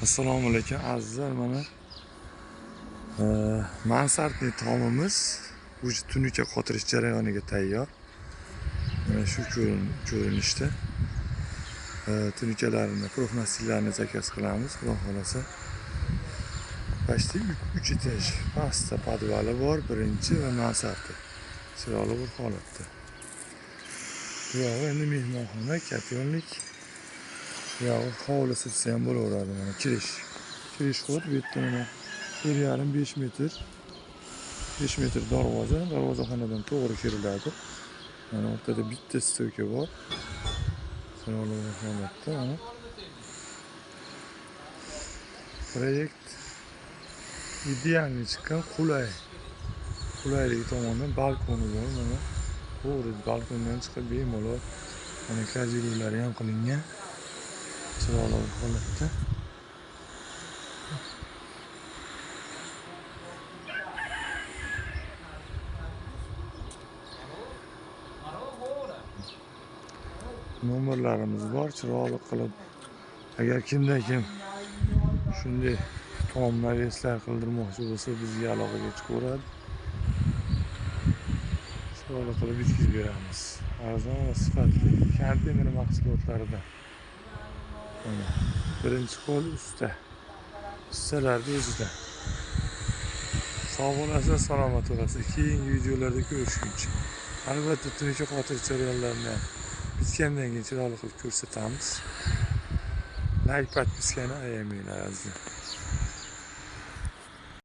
Assalomu alaykum azizlar, mana mansardli tomimiz уже tunuka qotirish jarayoniga tayyor. Mana shu ko'rinishda tunukalarini, profnasillarni zakaz qilamiz. Xudo xolasa почти 3 etaj pastda podvali bor, birinchi va mansardi. Chiroyli bir holatda. Bu yo'q endi mehmonxona, katyonlik. Yo'q, hovlisi ham bo'laveradi. Mana kirish xud bu yerda mana 1,5 metr 5 metr darvozaxonadan to'g'ri kiriladi. Mana o'rtada bitta stoyka bor. Chiroyli holatda mana proyekt idealniy chiqqan, qulaylik tomonidan balkoni bor. Mana to'g'ri balkondan chiqib bemalol mana kajirovlari ham qilingan. Chiroyli holatda. Nomerlarimiz bor, chiroyli qilib. Agar kim shunday tom naveslar qildirmoqchi bo'lsa, bizga aloqaga chiqaveradi. Chiroyli qilib bitkazib beramiz. Arzon va sifatli konteyner mahsulotlaridan. Mana birinchi qo'l ustalarni o'zida. Sog' bo'lasiz, salomat bo'lasiz. Keyingi videolarda ko'rishguncha. Albatta tunuka qotirish jarayonlarini bitgandan keyin chiroyli qilib ko'rsatamiz. Like, podpiskani ayamanglar azizlar.